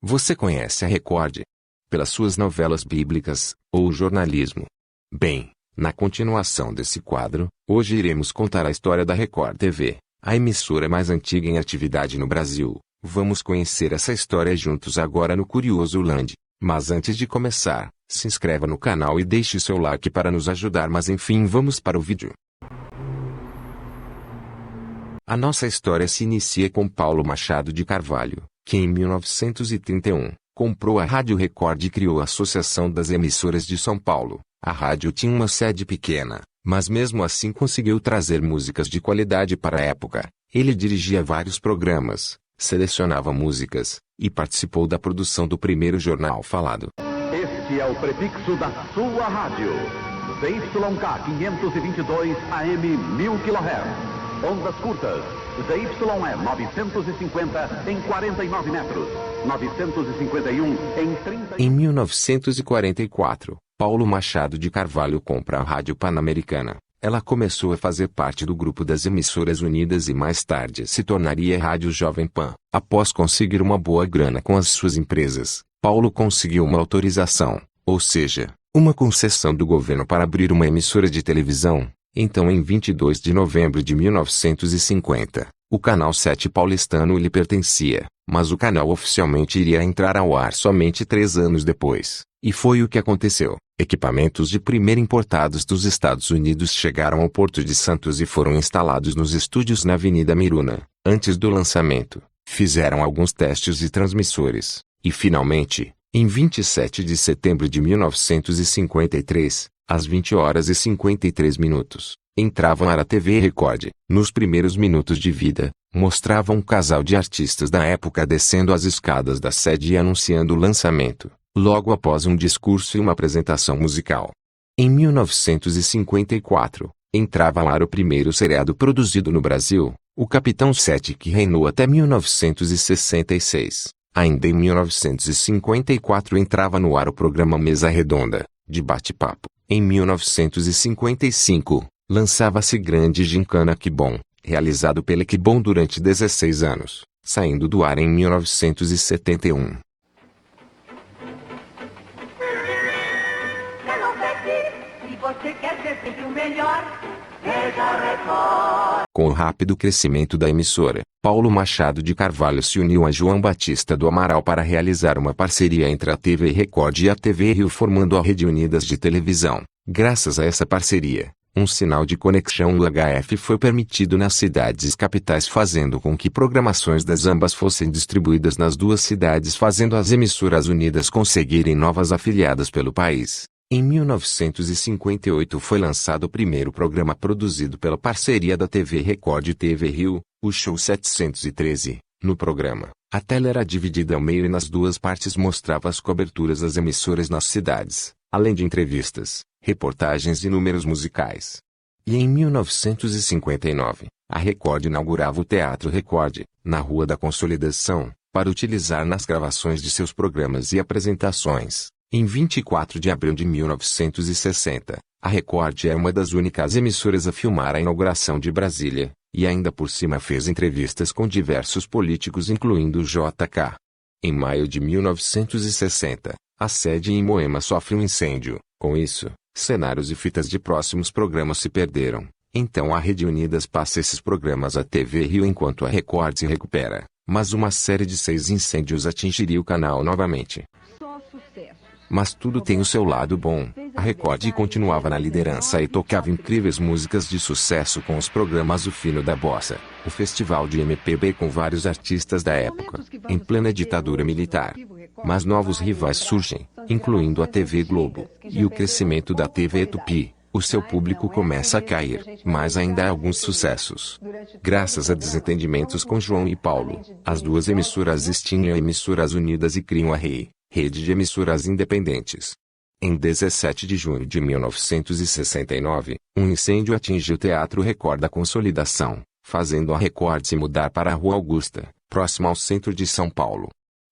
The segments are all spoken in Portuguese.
Você conhece a Record? Pelas suas novelas bíblicas, ou jornalismo? Bem, na continuação desse quadro, hoje iremos contar a história da Record TV, a emissora mais antiga em atividade no Brasil. Vamos conhecer essa história juntos agora no Curioso Land. Mas antes de começar, se inscreva no canal e deixe seu like para nos ajudar. Mas enfim, vamos para o vídeo. A nossa história se inicia com Paulo Machado de Carvalho, que em 1931, comprou a Rádio Record e criou a Associação das Emissoras de São Paulo. A rádio tinha uma sede pequena, mas mesmo assim conseguiu trazer músicas de qualidade para a época. Ele dirigia vários programas, selecionava músicas, e participou da produção do primeiro jornal falado. Este é o prefixo da sua rádio. ZYK 522 AM 1000 kHz. Ondas curtas. ZYE 950 em 49 metros. 951 em 30... Em 1944, Paulo Machado de Carvalho compra a Rádio Pan-Americana. Ela começou a fazer parte do grupo das Emissoras Unidas e mais tarde se tornaria Rádio Jovem Pan. Após conseguir uma boa grana com as suas empresas, Paulo conseguiu uma autorização, ou seja, uma concessão do governo para abrir uma emissora de televisão. Então, em 22 de novembro de 1950, o Canal 7 paulistano lhe pertencia, mas o canal oficialmente iria entrar ao ar somente 3 anos depois. E foi o que aconteceu. Equipamentos de primeira importados dos Estados Unidos chegaram ao Porto de Santos e foram instalados nos estúdios na Avenida Miruna. Antes do lançamento, fizeram alguns testes de transmissores. E finalmente, em 27 de setembro de 1953, às 20h53, entrava a TV Record. Nos primeiros minutos de vida, mostrava um casal de artistas da época descendo as escadas da sede e anunciando o lançamento, logo após um discurso e uma apresentação musical. Em 1954, entrava ao ar o primeiro seriado produzido no Brasil, O Capitão 7, que reinou até 1966. Ainda em 1954 entrava no ar o programa Mesa Redonda, de bate-papo. Em 1955, lançava-se Grande Gincana Que Bom, realizado pela Que Bom durante 16 anos, saindo do ar em 1971. Com o rápido crescimento da emissora, Paulo Machado de Carvalho se uniu a João Batista do Amaral para realizar uma parceria entre a TV Record e a TV Rio, formando a Rede Unidas de Televisão. Graças a essa parceria, um sinal de conexão UHF foi permitido nas cidades capitais, fazendo com que programações das ambas fossem distribuídas nas duas cidades, fazendo as emissoras unidas conseguirem novas afiliadas pelo país. Em 1958 foi lançado o primeiro programa produzido pela parceria da TV Record e TV Rio, o Show 713. No programa, a tela era dividida ao meio e nas duas partes mostrava as coberturas das emissoras nas cidades, além de entrevistas, reportagens e números musicais. E em 1959, a Record inaugurava o Teatro Record, na Rua da Consolidação, para utilizar nas gravações de seus programas e apresentações. Em 24 de abril de 1960, a Record é uma das únicas emissoras a filmar a inauguração de Brasília, e ainda por cima fez entrevistas com diversos políticos, incluindo o JK. Em maio de 1960, a sede em Moema sofre um incêndio. Com isso, cenários e fitas de próximos programas se perderam. Então a Rede Unidas passa esses programas à TV Rio enquanto a Record se recupera. Mas uma série de 6 incêndios atingiria o canal novamente. Mas tudo tem o seu lado bom. A Record continuava na liderança e tocava incríveis músicas de sucesso com os programas O Fino da Bossa, o festival de MPB com vários artistas da época, em plena ditadura militar. Mas novos rivais surgem, incluindo a TV Globo, e o crescimento da TV Tupi. O seu público começa a cair, mas ainda há alguns sucessos. Graças a desentendimentos com João e Paulo, as duas emissoras extinguem a Emissoras Unidas e criam a Rede de Emissoras Independentes. Em 17 de junho de 1969, um incêndio atingiu o Teatro Record da Consolidação, fazendo a Record se mudar para a Rua Augusta, próximo ao centro de São Paulo.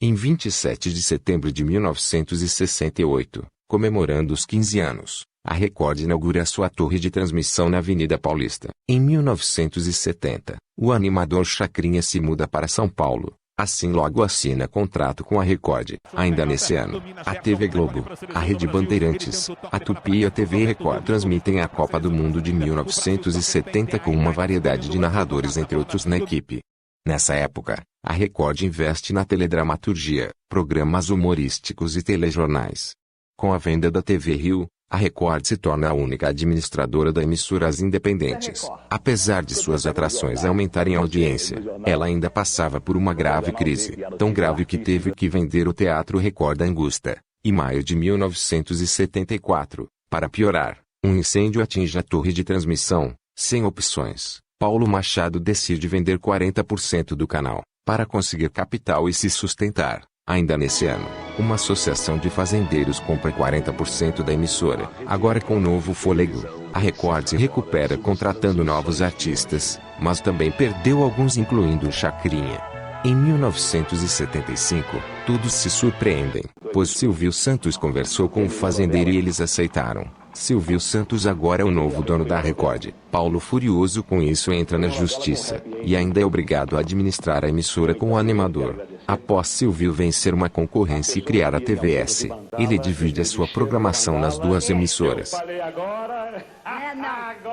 Em 27 de setembro de 1968, comemorando os 15 anos, a Record inaugura sua torre de transmissão na Avenida Paulista. Em 1970, o animador Chacrinha se muda para São Paulo, Assim logo assina contrato com a Record. Ainda nesse ano, a TV Globo, a Rede Bandeirantes, a Tupi e a TV Record transmitem a Copa do Mundo de 1970 com uma variedade de narradores entre outros na equipe. Nessa época, a Record investe na teledramaturgia, programas humorísticos e telejornais. Com a venda da TV Rio, a Record se torna a única administradora da emissoras independentes. Apesar de suas atrações aumentarem a audiência, ela ainda passava por uma grave crise, tão grave que teve que vender o Teatro Record Angusta. Em maio de 1974, para piorar, um incêndio atinge a torre de transmissão. Sem opções, Paulo Machado decide vender 40% do canal, para conseguir capital e se sustentar. Ainda nesse ano, uma associação de fazendeiros compra 40% da emissora. Agora com novo fôlego, a Record se recupera contratando novos artistas, mas também perdeu alguns incluindo o Chacrinha. Em 1975, todos se surpreendem, pois Silvio Santos conversou com o fazendeiro e eles aceitaram. Silvio Santos agora é o novo dono da Record. Paulo, furioso com isso, entra na justiça, e ainda é obrigado a administrar a emissora com o animador. Após Silvio vencer uma concorrência e criar a TVS, ele divide a sua programação nas duas emissoras.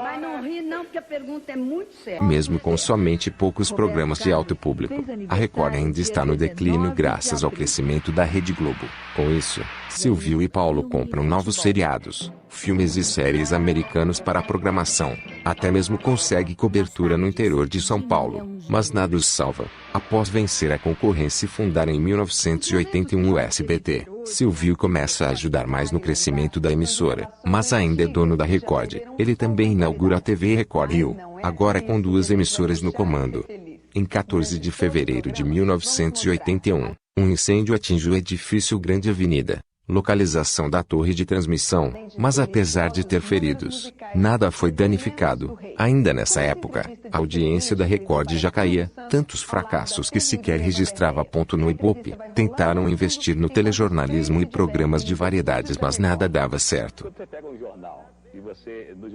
Mas não ri não, porque a pergunta é muito séria. Mesmo com somente poucos programas de alto público, a Record ainda está no declínio graças ao crescimento da Rede Globo. Com isso, Silvio e Paulo compram novos seriados, filmes e séries americanos para a programação. Até mesmo consegue cobertura no interior de São Paulo, mas nada os salva. Após vencer a concorrência e fundar em 1981 o SBT, Silvio começa a ajudar mais no crescimento da emissora, mas ainda é dono da Record. Ele também inaugura a TV Record Rio, agora com duas emissoras no comando. Em 14 de fevereiro de 1981, um incêndio atinge o edifício Grande Avenida, localização da torre de transmissão, mas apesar de ter feridos, nada foi danificado. Ainda nessa época, a audiência da Record já caía, tantos fracassos que sequer registrava ponto no Ibope. Tentaram investir no telejornalismo e programas de variedades, mas nada dava certo.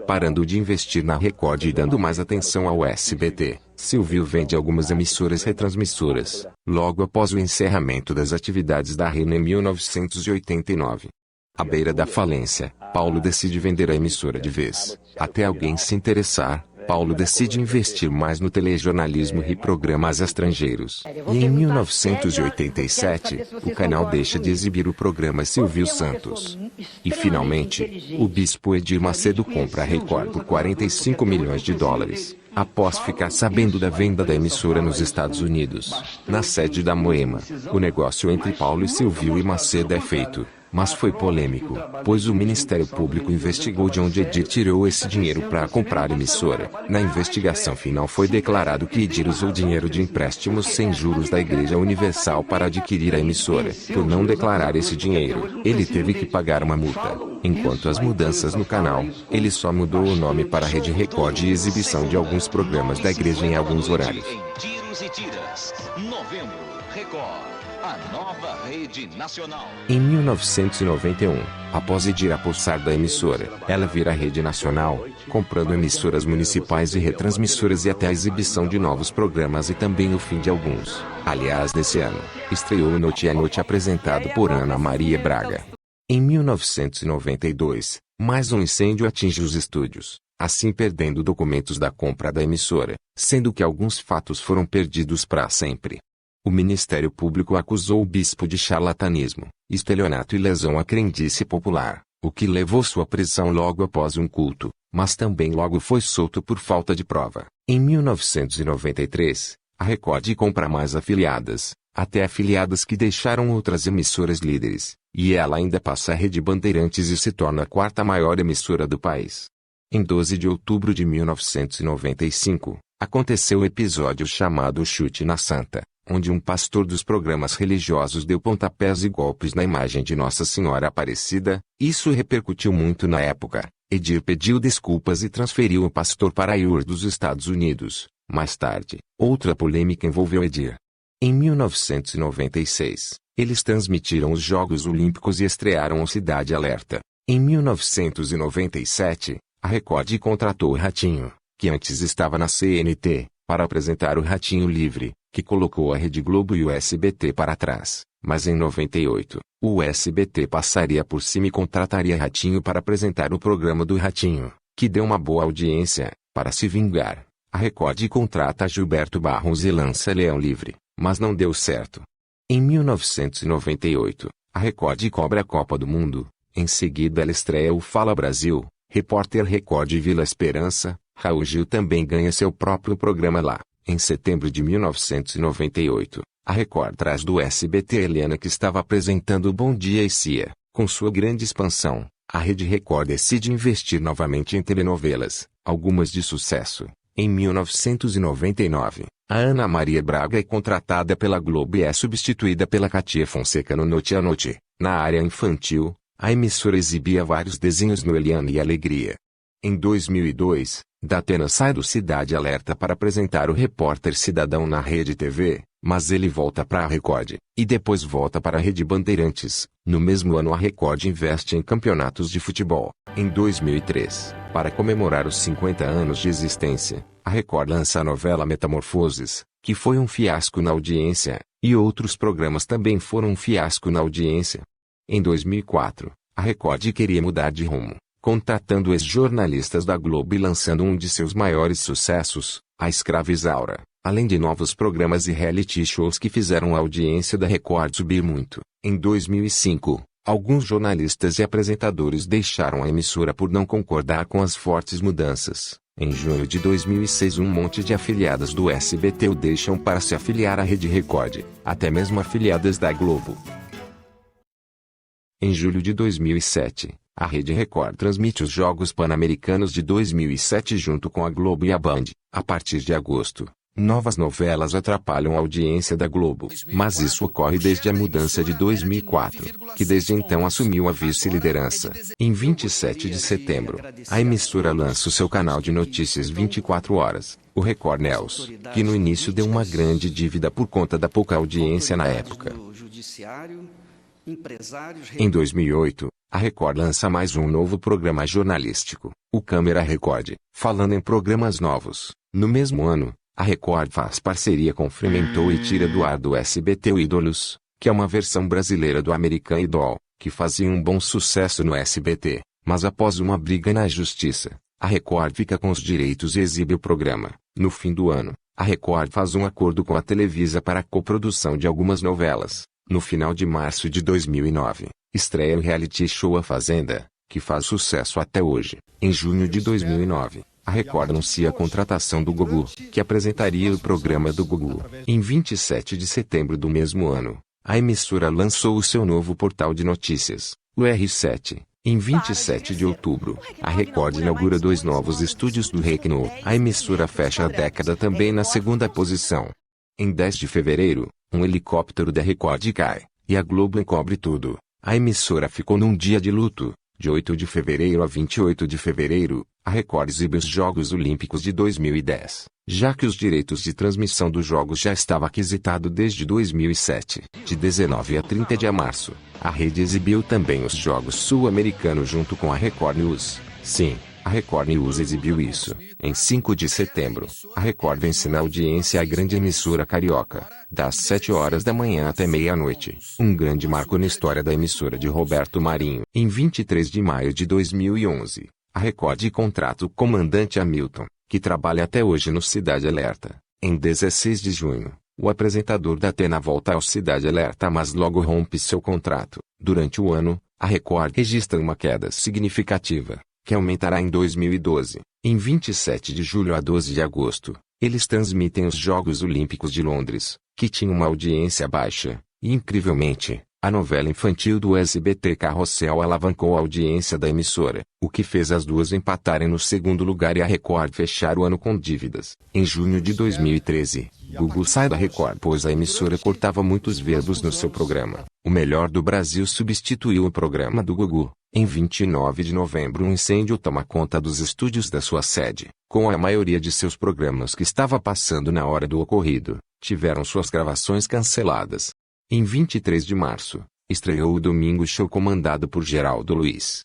Parando de investir na Record e dando mais atenção ao SBT, Silvio vende algumas emissoras retransmissoras. Logo após o encerramento das atividades da Rede em 1989, à beira da falência, Paulo decide vender a emissora de vez. Até alguém se interessar, Paulo decide investir mais no telejornalismo e programas estrangeiros. E em 1987, o canal deixa de exibir o programa Silvio Santos. E finalmente, o bispo Edir Macedo compra a Record por $45 milhões, após ficar sabendo da venda da emissora nos Estados Unidos. Na sede da Moema, o negócio entre Paulo e Silvio e Macedo é feito. Mas foi polêmico, pois o Ministério Público investigou de onde Edir tirou esse dinheiro para comprar a emissora. Na investigação final foi declarado que Edir usou dinheiro de empréstimos sem juros da Igreja Universal para adquirir a emissora. Por não declarar esse dinheiro, ele teve que pagar uma multa. Enquanto as mudanças no canal, ele só mudou o nome para Rede Record e exibição de alguns programas da igreja em alguns horários. Tiros e Tiras, novembro, Record. A nova rede nacional. Em 1991, após Edir apossar da emissora, ela vira a Rede Nacional, comprando emissoras municipais e retransmissoras e até a exibição de novos programas e também o fim de alguns. Aliás, nesse ano, estreou o Noite é Noite apresentado por Ana Maria Braga. Em 1992, mais um incêndio atinge os estúdios, assim perdendo documentos da compra da emissora, sendo que alguns fatos foram perdidos para sempre. O Ministério Público acusou o bispo de charlatanismo, estelionato e lesão à crendice popular, o que levou sua prisão logo após um culto, mas também logo foi solto por falta de prova. Em 1993, a Record compra mais afiliadas, até afiliadas que deixaram outras emissoras líderes, e ela ainda passa a Rede Bandeirantes e se torna a quarta maior emissora do país. Em 12 de outubro de 1995, aconteceu o episódio chamado Chute na Santa, onde um pastor dos programas religiosos deu pontapés e golpes na imagem de Nossa Senhora Aparecida. Isso repercutiu muito na época. Edir pediu desculpas e transferiu o pastor para a IUR dos Estados Unidos. Mais tarde, outra polêmica envolveu Edir. Em 1996, eles transmitiram os Jogos Olímpicos e estrearam o Cidade Alerta. Em 1997, a Record contratou o Ratinho, que antes estava na CNT, para apresentar o Ratinho Livre, que colocou a Rede Globo e o SBT para trás. Mas em 98, o SBT passaria por cima e contrataria Ratinho para apresentar o programa do Ratinho, que deu uma boa audiência. Para se vingar, a Record contrata Gilberto Barros e lança Leão Livre, mas não deu certo. Em 1998, a Record cobra a Copa do Mundo. Em seguida ela estreia o Fala Brasil, Repórter Record e Vila Esperança. Raul Gil também ganha seu próprio programa lá. Em setembro de 1998, a Record traz do SBT a Helena, que estava apresentando Bom Dia e Cia. Com sua grande expansão, a Rede Record decide investir novamente em telenovelas, algumas de sucesso. Em 1999, a Ana Maria Braga é contratada pela Globo e é substituída pela Katia Fonseca no Noite à Noite. Na área infantil, a emissora exibia vários desenhos no Eliana e Alegria. Em 2002, Datena sai do Cidade Alerta para apresentar o Repórter Cidadão na Rede TV, mas ele volta para a Record, e depois volta para a Rede Bandeirantes. No mesmo ano a Record investe em campeonatos de futebol. Em 2003, para comemorar os 50 anos de existência, a Record lança a novela Metamorfoses, que foi um fiasco na audiência, e outros programas também foram um fiasco na audiência. Em 2004, a Record queria mudar de rumo, contratando ex-jornalistas da Globo e lançando um de seus maiores sucessos, A Escrava Isaura, além de novos programas e reality shows que fizeram a audiência da Record subir muito. Em 2005, alguns jornalistas e apresentadores deixaram a emissora por não concordar com as fortes mudanças. Em junho de 2006, um monte de afiliadas do SBT o deixam para se afiliar à Rede Record, até mesmo afiliadas da Globo. Em julho de 2007, a Rede Record transmite os Jogos Pan-Americanos de 2007 junto com a Globo e a Band. A partir de agosto, novas novelas atrapalham a audiência da Globo, mas isso ocorre desde a mudança de 2004, que desde então assumiu a vice-liderança. Em 27 de setembro, a emissora lança o seu canal de notícias 24 horas, o Record News, que no início deu uma grande dívida por conta da pouca audiência na época. Em 2008, a Record lança mais um novo programa jornalístico, o Câmera Record. Falando em programas novos, no mesmo ano, a Record faz parceria com Fremantle e tira do ar do SBT o Ídolos, que é uma versão brasileira do American Idol, que fazia um bom sucesso no SBT, mas após uma briga na justiça, a Record fica com os direitos e exibe o programa. No fim do ano, a Record faz um acordo com a Televisa para a coprodução de algumas novelas. No final de março de 2009, estreia o reality show A Fazenda, que faz sucesso até hoje. Em junho de 2009, a Record anuncia a contratação do Gugu, que apresentaria o programa do Gugu. Em 27 de setembro do mesmo ano, a emissora lançou o seu novo portal de notícias, o R7. Em 27 de outubro, a Record inaugura 2 novos estúdios do Recno. A emissora fecha a década também na segunda posição. Em 10 de fevereiro, um helicóptero da Record cai, e a Globo encobre tudo. A emissora ficou num dia de luto. De 8 de fevereiro a 28 de fevereiro, a Record exibe os Jogos Olímpicos de 2010, já que os direitos de transmissão dos Jogos já estavam aquisitados desde 2007. De 19 a 30 de março, a rede exibiu também os Jogos Sul-Americanos junto com a Record News. Sim, a Record News exibiu isso. Em 5 de setembro, a Record vence na audiência a grande emissora carioca, das 7 horas da manhã até meia-noite. Um grande marco na história da emissora de Roberto Marinho. Em 23 de maio de 2011, a Record contrata o comandante Hamilton, que trabalha até hoje no Cidade Alerta. Em 16 de junho, o apresentador da Atena volta ao Cidade Alerta, mas logo rompe seu contrato. Durante o ano, a Record registra uma queda significativa, que aumentará em 2012. Em 27 de julho a 12 de agosto, eles transmitem os Jogos Olímpicos de Londres, que tinham uma audiência baixa, e incrivelmente, a novela infantil do SBT Carrossel alavancou a audiência da emissora, o que fez as duas empatarem no segundo lugar e a Record fechar o ano com dívidas. Em junho de 2013, Gugu sai da Record pois a emissora cortava muitos verbos no seu programa. O Melhor do Brasil substituiu o programa do Gugu. Em 29 de novembro, um incêndio toma conta dos estúdios da sua sede, com a maioria de seus programas que estava passando na hora do ocorrido, tiveram suas gravações canceladas. Em 23 de março, estreou o Domingo Show comandado por Geraldo Luiz.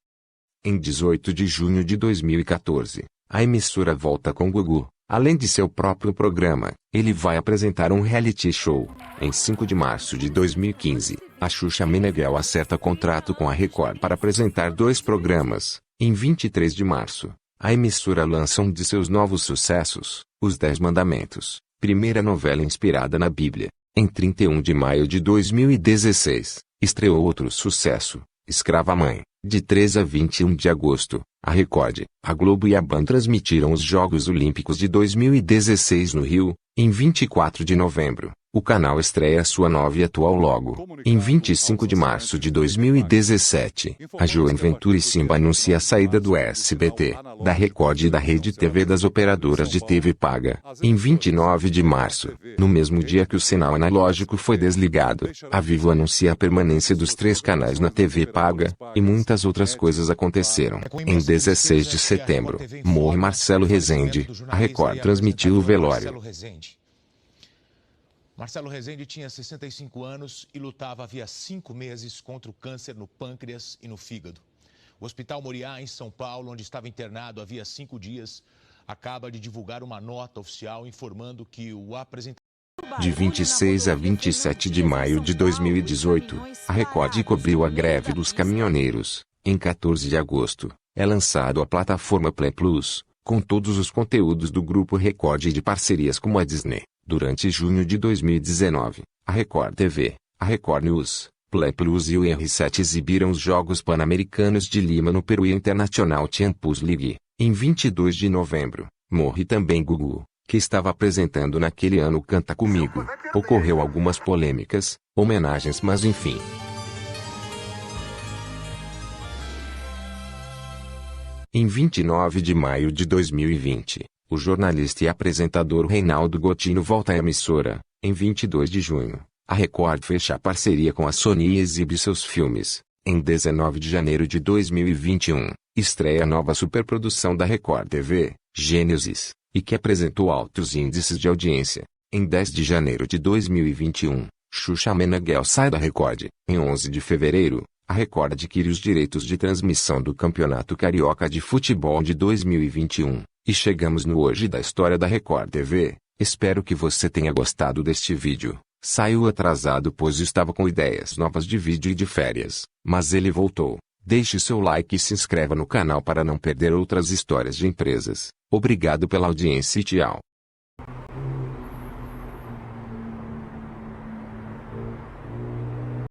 Em 18 de junho de 2014, a emissora volta com Gugu, Além de seu próprio programa, ele vai apresentar um reality show. Em 5 de março de 2015, a Xuxa Meneghel acerta contrato com a Record para apresentar 2 programas. Em 23 de março, a emissora lança um de seus novos sucessos, Os 10 Mandamentos, primeira novela inspirada na Bíblia. Em 31 de maio de 2016, estreou outro sucesso, Escrava Mãe. De 13 a 21 de agosto, a Record, a Globo e a Band transmitiram os Jogos Olímpicos de 2016 no Rio. Em 24 de novembro, o canal estreia sua nova e atual logo. Em 25 de março de 2017, a Joan Ventura e Simba anuncia a saída do SBT, da Record e da Rede TV das operadoras de TV paga. Em 29 de março, no mesmo dia que o sinal analógico foi desligado, a Vivo anuncia a permanência dos 3 canais na TV paga, e muitas outras coisas aconteceram. Em 16 de setembro, morre Marcelo Rezende. A Record transmitiu o velório. Marcelo Rezende tinha 65 anos e lutava havia 5 meses contra o câncer no pâncreas e no fígado. O Hospital Moriá, em São Paulo, onde estava internado havia 5 dias, acaba de divulgar uma nota oficial informando que o apresentador... De 26 a 27 de maio de 2018, a Record cobriu a greve dos caminhoneiros. Em 14 de agosto, é lançado a plataforma Play Plus, com todos os conteúdos do Grupo Record e de parcerias com a Disney. Durante junho de 2019, a Record TV, a Record News, Play Plus e o R7 exibiram os Jogos Pan-Americanos de Lima no Peru e a International Champions League. Em 22 de novembro, morre também Gugu, que estava apresentando naquele ano Canta Comigo. Ocorreu algumas polêmicas, homenagens, mas enfim. Em 29 de maio de 2020, o jornalista e apresentador Reinaldo Gotino volta à emissora. Em 22 de junho, a Record fecha a parceria com a Sony e exibe seus filmes. Em 19 de janeiro de 2021, estreia a nova superprodução da Record TV, Gênesis, e que apresentou altos índices de audiência. Em 10 de janeiro de 2021, Xuxa Meneghel sai da Record. Em 11 de fevereiro, a Record adquire os direitos de transmissão do Campeonato Carioca de Futebol de 2021. E chegamos no hoje da história da Record TV. Espero que você tenha gostado deste vídeo. Saiu atrasado pois estava com ideias novas de vídeo e de férias, mas ele voltou. Deixe seu like e se inscreva no canal para não perder outras histórias de empresas. Obrigado pela audiência e tchau.